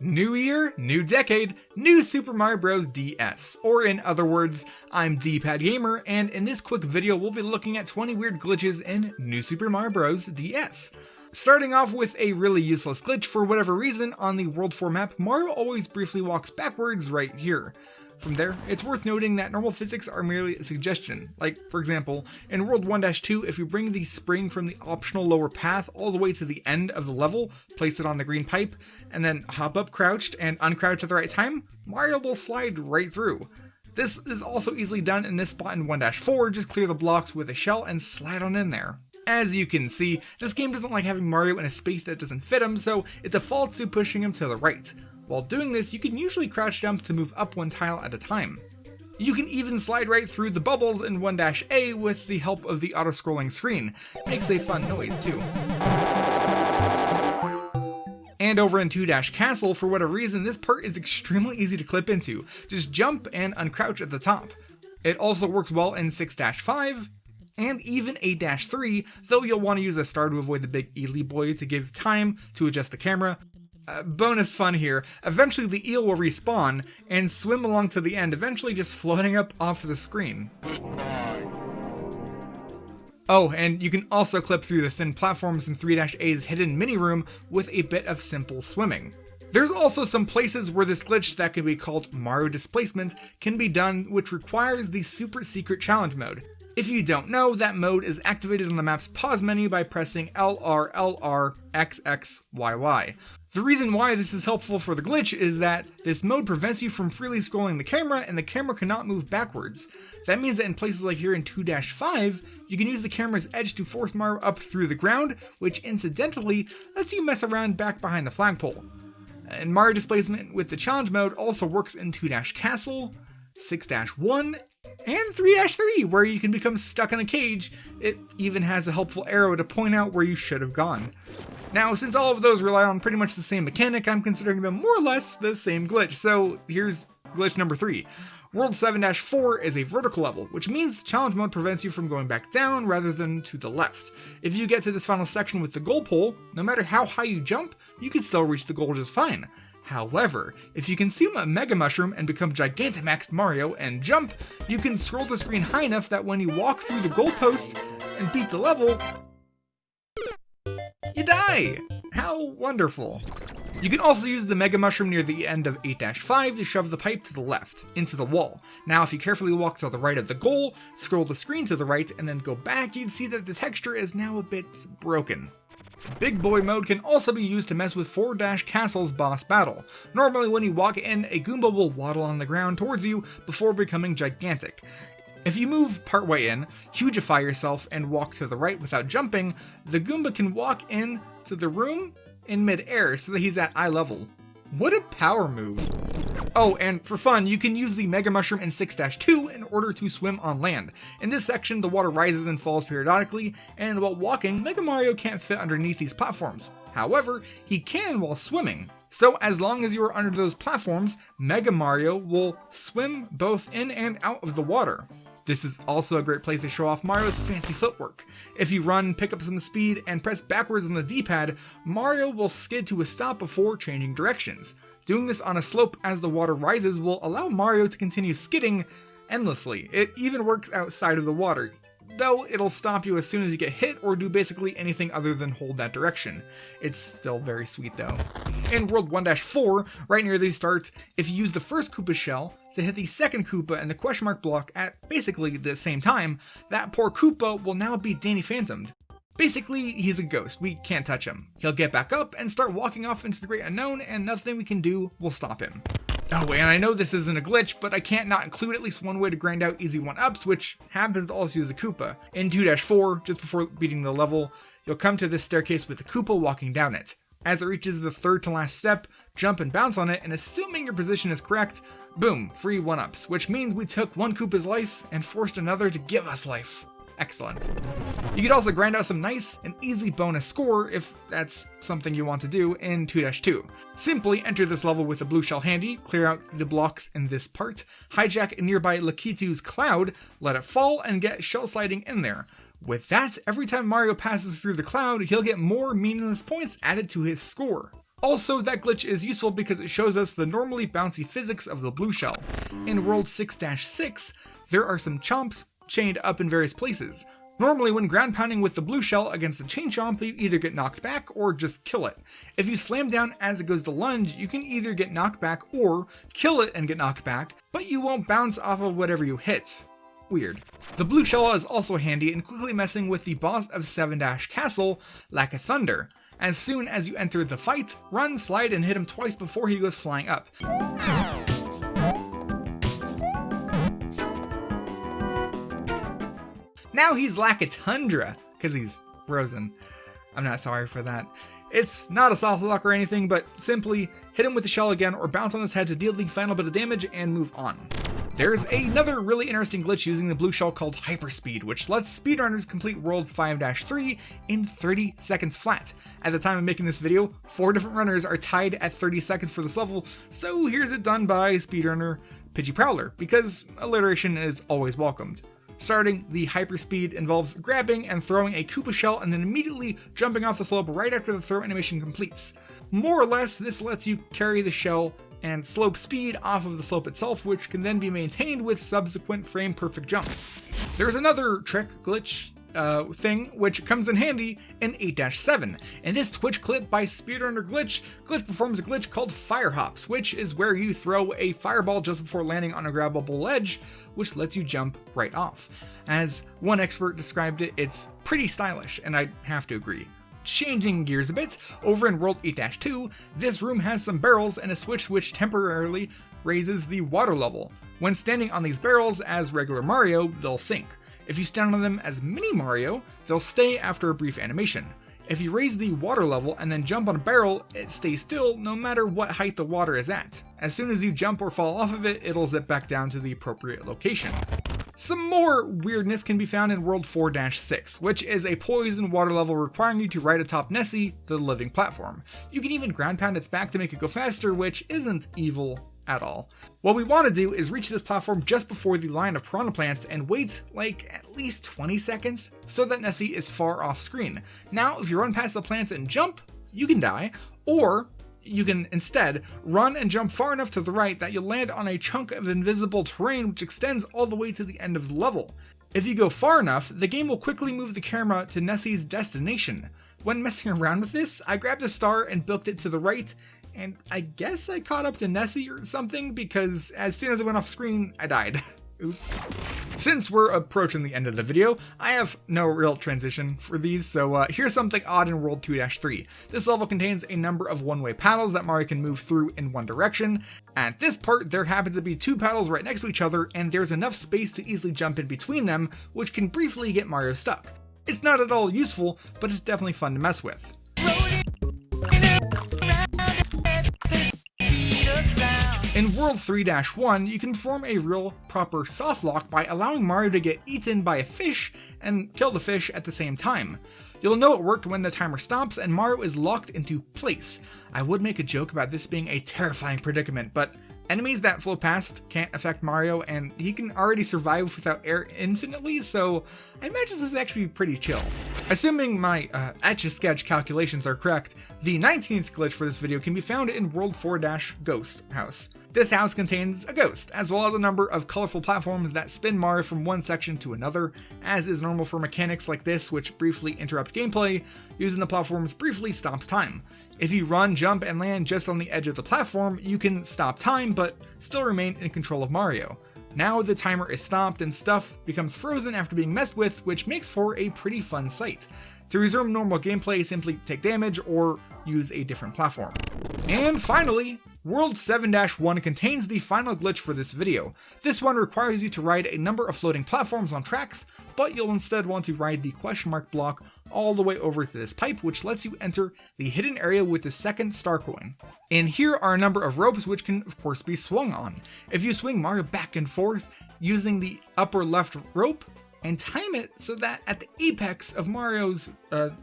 New year, new decade, new Super Mario Bros. DS. Or in other words, I'm DPadGamer, and in this quick video we'll be looking at 20 weird glitches in New Super Mario Bros. DS. Starting off with a really useless glitch. For whatever reason, on the World 4 map, Mario always briefly walks backwards right here. From there, it's worth noting that normal physics are merely a suggestion. Like, for example, in World 1-2, if you bring the spring from the optional lower path all the way to the end of the level, place it on the green pipe, and then hop up crouched and uncrouch at the right time, Mario will slide right through. This is also easily done in this spot in 1-4, just clear the blocks with a shell and slide on in there. As you can see, this game doesn't like having Mario in a space that doesn't fit him, so it defaults to pushing him to the right. While doing this, you can usually crouch jump to move up one tile at a time. You can even slide right through the bubbles in 1-A with the help of the auto-scrolling screen. Makes a fun noise too. And over in 2-Castle, for whatever reason, this part is extremely easy to clip into. Just jump and uncrouch at the top. It also works well in 6-5, and even 8-3, though you'll want to use a star to avoid the big Ely boy to give time to adjust the camera. Bonus fun here, eventually the eel will respawn and swim along to the end, eventually just floating up off the screen. Oh, and you can also clip through the thin platforms in 3-A's hidden mini room with a bit of simple swimming. There's also some places where this glitch that can be called Mario Displacement can be done, which requires the super secret challenge mode. If you don't know, that mode is activated on the map's pause menu by pressing LR, LR, XX, YY. The reason why this is helpful for the glitch is that this mode prevents you from freely scrolling the camera, and the camera cannot move backwards. That means that in places like here in 2-5, you can use the camera's edge to force Mario up through the ground, which incidentally lets you mess around back behind the flagpole. And Mario Displacement with the challenge mode also works in 2-Castle, 6-1, and 3-3, where you can become stuck in a cage. It even has a helpful arrow to point out where you should have gone. Now, since all of those rely on pretty much the same mechanic, I'm considering them more or less the same glitch. So here's glitch number 3. World 7-4 is a vertical level, which means challenge mode prevents you from going back down rather than to the left. If you get to this final section with the goal pole, no matter how high you jump, you can still reach the goal just fine. However, if you consume a Mega Mushroom and become Gigantamaxed Mario and jump, you can scroll the screen high enough that when you walk through the goalpost and beat the level, you die! How wonderful. You can also use the Mega Mushroom near the end of 8-5 to shove the pipe to the left, into the wall. Now if you carefully walk to the right of the goal, scroll the screen to the right, and then go back, you'd see that the texture is now a bit broken. Big Boy mode can also be used to mess with 4-Castle's boss battle. Normally when you walk in, a Goomba will waddle on the ground towards you before becoming gigantic. If you move partway in, hugify yourself, and walk to the right without jumping, the Goomba can walk in to the room in mid-air so that he's at eye level. What a power move! Oh, and for fun, you can use the Mega Mushroom in 6-2 in order to swim on land. In this section, the water rises and falls periodically, and while walking, Mega Mario can't fit underneath these platforms. However, he can while swimming. So as long as you are under those platforms, Mega Mario will swim both in and out of the water. This is also a great place to show off Mario's fancy footwork. If you run, pick up some speed, and press backwards on the D-pad, Mario will skid to a stop before changing directions. Doing this on a slope as the water rises will allow Mario to continue skidding endlessly. It even works outside of the water, though it'll stop you as soon as you get hit or do basically anything other than hold that direction. It's still very sweet though. In World 1-4, right near the start, if you use the first Koopa shell to hit the second Koopa and the question mark block at basically the same time, that poor Koopa will now be Danny Phantomed. Basically, he's a ghost, we can't touch him. He'll get back up and start walking off into the great unknown, and nothing we can do will stop him. Oh, and I know this isn't a glitch, but I can't not include at least one way to grind out easy 1-ups, which happens to also use a Koopa. In 2-4, just before beating the level, you'll come to this staircase with the Koopa walking down it. As it reaches the third to last step, jump and bounce on it, and assuming your position is correct, boom, free 1-ups, which means we took one Koopa's life and forced another to give us life. Excellent. You could also grind out some nice and easy bonus score if that's something you want to do in 2-2. Simply enter this level with a blue shell handy, clear out the blocks in this part, hijack a nearby Lakitu's cloud, let it fall, and get shell sliding in there. With that, every time Mario passes through the cloud, he'll get more meaningless points added to his score. Also, that glitch is useful because it shows us the normally bouncy physics of the blue shell. In World 6-6, there are some chomps chained up in various places. Normally, when ground pounding with the blue shell against a chain chomp, you either get knocked back or just kill it. If you slam down as it goes to lunge, you can either get knocked back or kill it and get knocked back, but you won't bounce off of whatever you hit. Weird. The blue shell is also handy in quickly messing with the boss of 7-Castle, Lack of Thunder. As soon as you enter the fight, run, slide, and hit him twice before he goes flying up. Now he's Lack of Tundra, because he's frozen. I'm not sorry for that. It's not a soft lock or anything, but simply hit him with the shell again or bounce on his head to deal the final bit of damage and move on. There's another really interesting glitch using the blue shell called Hyperspeed, which lets speedrunners complete World 5-3 in 30 seconds flat. At the time of making this video, 4 different runners are tied at 30 seconds for this level, so here's it done by speedrunner Pidgey Prowler, because alliteration is always welcomed. Starting the hyperspeed involves grabbing and throwing a Koopa shell and then immediately jumping off the slope right after the throw animation completes. More or less, this lets you carry the shell and slope speed off of the slope itself, which can then be maintained with subsequent frame perfect jumps. There's another trick glitch thing which comes in handy in 8-7. In this Twitch clip by Speedrunner Glitch performs a glitch called Fire Hops, which is where you throw a fireball just before landing on a grabbable ledge, which lets you jump right off. As one expert described it, it's pretty stylish, and I have to agree. Changing gears a bit, over in World 8-2, this room has some barrels and a switch which temporarily raises the water level. When standing on these barrels as regular Mario, they'll sink. If you stand on them as Mini Mario, they'll stay after a brief animation. If you raise the water level and then jump on a barrel, it stays still no matter what height the water is at. As soon as you jump or fall off of it, it'll zip back down to the appropriate location. Some more weirdness can be found in World 4-6, which is a poison water level requiring you to ride atop Nessie, the living platform. You can even ground pound its back to make it go faster, which isn't evil at all. What we want to do is reach this platform just before the line of piranha plants and wait like at least 20 seconds so that Nessie is far off screen. Now, if you run past the plants and jump, you can die, or you can instead run and jump far enough to the right that you'll land on a chunk of invisible terrain which extends all the way to the end of the level. If you go far enough, the game will quickly move the camera to Nessie's destination. When messing around with this, I grabbed a star and booked it to the right, and I guess I caught up to Nessie or something because as soon as it went off screen, I died. Oops. Since we're approaching the end of the video, I have no real transition for these, so here's something odd in World 2-3. This level contains a number of one-way paddles that Mario can move through in one direction. At this part, there happens to be 2 paddles right next to each other, and there's enough space to easily jump in between them, which can briefly get Mario stuck. It's not at all useful, but it's definitely fun to mess with. In World 3-1, you can form a real proper soft lock by allowing Mario to get eaten by a fish and kill the fish at the same time. You'll know it worked when the timer stops and Mario is locked into place. I would make a joke about this being a terrifying predicament, but enemies that flow past can't affect Mario, and he can already survive without air infinitely, so I imagine this is actually pretty chill. Assuming my Etch-a-Sketch calculations are correct, the 19th glitch for this video can be found in World 4-Ghost House. This house contains a ghost, as well as a number of colorful platforms that spin Mario from one section to another. As is normal for mechanics like this, which briefly interrupt gameplay, using the platforms briefly stops time. If you run, jump, and land just on the edge of the platform, you can stop time, but still remain in control of Mario. Now the timer is stopped and stuff becomes frozen after being messed with, which makes for a pretty fun sight. To resume normal gameplay, simply take damage or use a different platform. And finally, World 7-1 contains the final glitch for this video. This one requires you to ride a number of floating platforms on tracks, but you'll instead want to ride the question mark block all the way over to this pipe, which lets you enter the hidden area with the second star coin. And here are a number of ropes which can of course be swung on. If you swing Mario back and forth using the upper left rope and time it so that at the apex of Mario's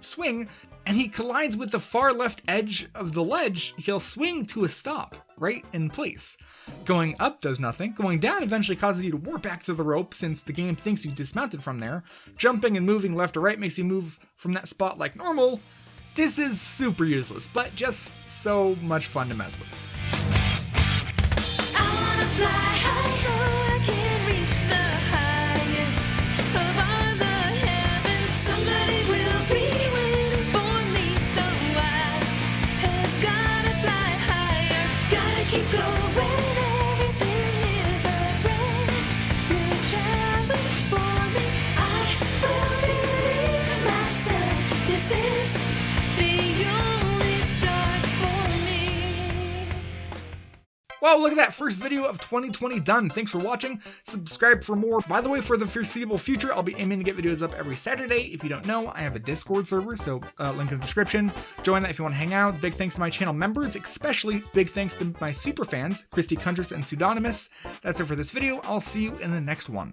swing, and he collides with the far left edge of the ledge, he'll swing to a stop, right in place. Going up does nothing. Going down eventually causes you to warp back to the rope since the game thinks you dismounted from there. Jumping and moving left or right makes you move from that spot like normal. This is super useless, but just so much fun to mess with. I wanna fly high so I can reach the highest of all the heavens. Somebody will be waiting for me, so I have gotta fly higher. Gotta keep going, everything is a brand new challenge for me. I will believe in myself. This is the only start for me. Wow, look at that, first video of 2020 done. Thanks for watching. Subscribe for more. By the way, for the foreseeable future, I'll be aiming to get videos up every Saturday. If you don't know, I have a Discord server, so link in the description. Join that if you want to hang out. Big thanks to my channel members, especially big thanks to my super fans, Christy Cundress and Pseudonymous. That's it for this video. I'll see you in the next one.